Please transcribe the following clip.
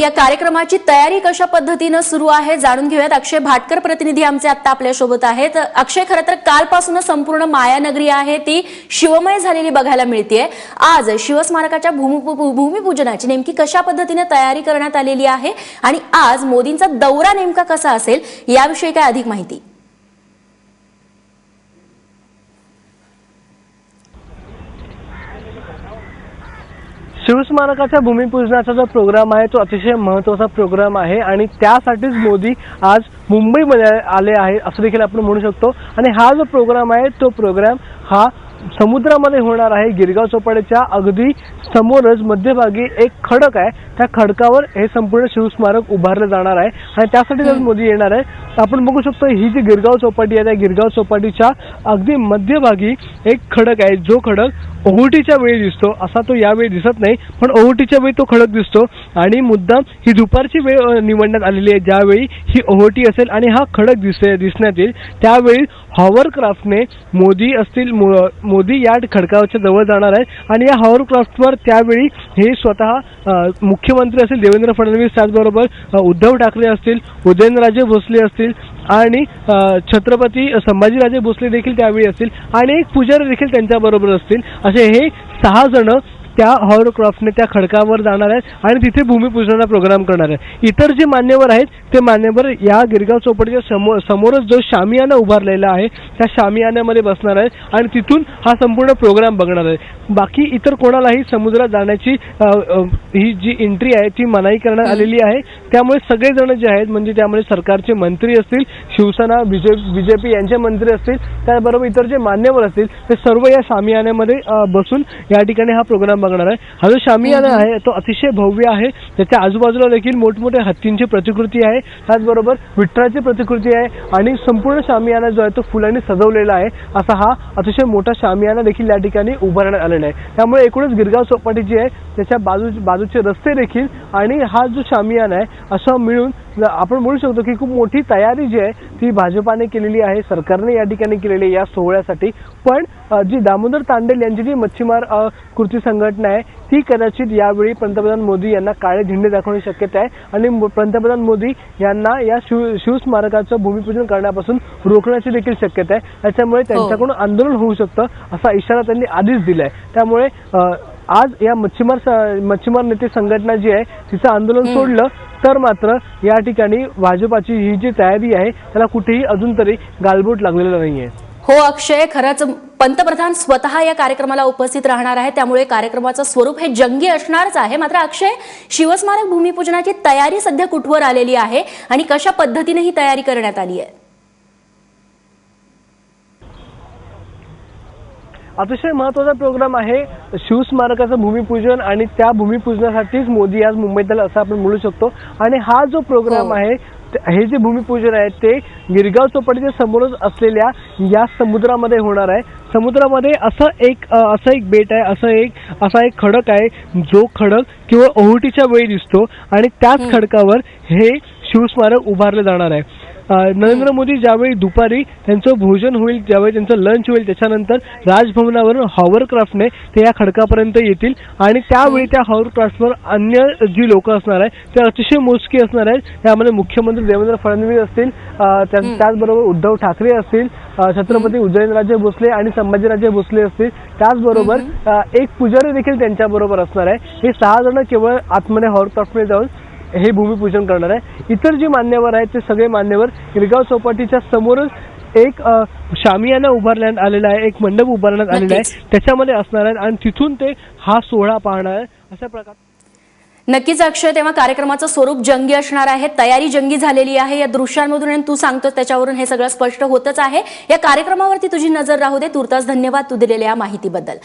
या कार्यक्रमाची तयारी कशा पद्धतीने सुरू आहे जाणून घेऊयात। अक्षय भाटकर प्रतिनिधी आमचे आता आपल्या सोबत आहेत। अक्षय, खरं तर कालपासून संपूर्ण मायानगरी आहे ती शिवमय झालेली बघायला मिळतेय। आज शिवस्मारकाच्या भूमिपूजनाची नेमकी कशा पद्धतीने तयारी करण्यात आलेली आहे आणि आज मोदींचा दौरा नेमका कसा असेल याविषयी काय अधिक माहिती? शिवस्मारकाच्या भूमिपूजनाचा जो प्रोग्राम आहे तो अतिशय महत्त्वाचा प्रोग्राम आहे आणि त्यासाठीच मोदी आज मुंबईमध्ये आले आहे असं देखील आपण म्हणू शकतो। आणि हा जो प्रोग्राम आहे तो प्रोग्राम हा समुद्रामध्ये होणार आहे। गिरगाव चौपाटीच्या अगदी समोरच मध्यभागी एक खडक आहे, त्या खडकावर हे संपूर्ण शिवस्मारक उभारलं जाणार आहे आणि त्यासाठी आज मोदी येणार आहे। आपण बघू शकतो ही जी गिरगाव चौपाटी आहे त्या गिरगाव चौपाटीच्या अगदी मध्यभागी एक खडक आहे, जो खडक ओहोटीच्या वेळी दिसतो असा तो यावेळी दिसत नाही, पण ओहोटीच्या वेळी तो खडक दिसतो आणि मुद्दाम ही दुपारची वेळ निवडण्यात आलेली आहे ज्यावेळी ही ओहोटी असेल आणि हा खडक दिसण्यात येईल। त्यावेळी हॉवरक्राफ्टने मोदी या खडकाच्या जवळ जाणार आहे आणि या हॉवरक्राफ्टवर त्यावेळी हे स्वतः मुख्यमंत्री असतील देवेंद्र फडणवीस, त्याचबरोबर उद्धव ठाकरे असतील, उदयनराजे भोसले असतील आणि छत्रपती संभाजीराजे भोसले देखील त्यावेळी असतील आणि एक पुजारी देखील त्यांच्याबरोबर असतील। असे हे 6 जण त्या हॉवरक्राफ्टने त्या खडकावर जाणार आहेत आणि तिथे भूमिपूजनाचा प्रोग्राम करणार आहे। इतर जे मान्यवर आहेत ते मान्यवर या गिरगाव चौपाटीच्या समोरच जो शामियाना उभारलेला आहे त्या शामियान्यामध्ये बसणार आहेत आणि तिथून हा संपूर्ण प्रोग्राम बघणार आहे। बाकी इतर कोणालाही समुद्रात जाण्याची ही जी एंट्री आहे ती मनाई करण्यात आलेली आहे। त्यामुळे सगळेजण जे आहेत म्हणजे त्यामध्ये सरकारचे मंत्री असतील, शिवसेना बीजेपी यांचे मंत्री असतील, त्याबरोबर इतर जे मान्यवर असतील ते सर्व या शामियान्यामध्ये बसून या ठिकाणी हा प्रोग्राम बघणार आहे। हा जो शामियाना आहे तो अतिशय भव्य आहे, त्याच्या आजूबाजूला देखील मोठमोठ्या हत्तींची प्रतिकृती आहे, त्याचबरोबर विठ्ठलाची प्रतिकृती आहे आणि संपूर्ण शामियाना जो आहे तो फुलांनी सजवलेला आहे। असा हा अतिशय मोठा शामियाना देखील या ठिकाणी उभारण्यात आलेला आहे। त्यामुळे एकूणच गिरगाव चौपाटी जी आहे त्याच्या बाजूचे रस्ते देखील आणि हा जो शामियाना आहे असं मिळून आपण म्हणू शकतो की खूप मोठी तयारी जी आहे ती भाजपाने केलेली आहे, सरकारने या ठिकाणी केलेली आहे या सोहळ्यासाठी। पण जी दामोदर तांडेल यांची जी मच्छीमार कृती संघटना आहे ती कदाचित यावेळी पंतप्रधान मोदी यांना काळे झेंडे दाखवण्याची शक्यता आहे आणि पंतप्रधान मोदी यांना या शिवस्मारकाचं भूमिपूजन करण्यापासून रोखण्याची देखील शक्यता आहे। त्याच्यामुळे त्यांच्याकडून आंदोलन होऊ शकतं असा इशारा त्यांनी आधीच दिलाय। त्यामुळे आज या मच्छीमार नेते संघटना जी आहे तिचं आंदोलन सोडलं तर मात्र या ठिकाणी भाजपाची ही जी तयारी आहे त्याला कुठेही अजून तरी गालबोट लागलेला नाहीये। हो अक्षय, खरंच पंतप्रधान स्वतः या कार्यक्रमाला उपस्थित राहणार आहे, त्यामुळे कार्यक्रमाचं स्वरूप हे जंगी असणारच आहे। मात्र अक्षय, शिवस्मारक भूमिपूजनाची तयारी सध्या कुठवर आलेली आहे आणि कशा पद्धतीने ही तयारी करण्यात आली आहे? अतिशय महत्त्वाचा प्रोग्राम आहे शिवस्मारकाचं भूमिपूजन आणि त्या भूमिपूजनासाठीच मोदी आज मुंबईत आले असं आपण म्हणू शकतो। आणि हा जो प्रोग्राम आहे हे जे भूमिपूजन आहे ते गिरगाव चौपाटीच्या समोरच असलेल्या या समुद्रामध्ये होणार आहे। समुद्रामध्ये असं एक बेट आहे, असा एक खडक आहे जो खडक केवळ ओहोटीच्या वेळी दिसतो आणि त्याच खडकावर हे शिवस्मारक उभारले जाणार आहे। नरेंद्र मोदी ज्यावेळी दुपारी त्यांचं भोजन होईल, ज्यावेळी त्यांचं लंच होईल, त्याच्यानंतर राजभवनावरून हॉवरक्राफ्टने ते या खडकापर्यंत येतील आणि त्यावेळी त्या हॉवरक्राफ्टवर अन्य जी लोक असणार आहेत ते अतिशय मोजकी असणार आहेत। त्यामध्ये मुख्यमंत्री देवेंद्र फडणवीस असतील, त्याचबरोबर उद्धव ठाकरे असतील, छत्रपती उदयनराजे भोसले आणि संभाजीराजे भोसले असतील, त्याचबरोबर एक पुजारी देखील त्यांच्या बरोबर असणार आहे। हे 6 जण केवळ आतमध्ये हॉवरक्राफ्टमध्ये जाऊन हे भूमिपूजन करणार आहे। इतर जे मान्यवर आहेत ते सगळे मान्यवर गिरगाव चौपाटीच्या समोरच एक शामियाना उभारण्यात आलेला आहे, एक मंडप उभारण्यात आलेला आहे, त्याच्यामध्ये असणार आहेत आणि तिथून ते हा सोहळा पाहणार आहे। अशा प्रकारे नक्कीच अक्षय, तेव्हा कार्यक्रमाचं स्वरूप जंगी असणार आहे, तयारी जंगी झालेली आहे। या दृश्यांमधून आणि तू सांगतो त्याच्यावरून हे सगळं स्पष्ट होतच आहे। या कार्यक्रमावरती तुझी नजर राहू दे। तुर्तास धन्यवाद तू दिलेल्या या माहितीबद्दल।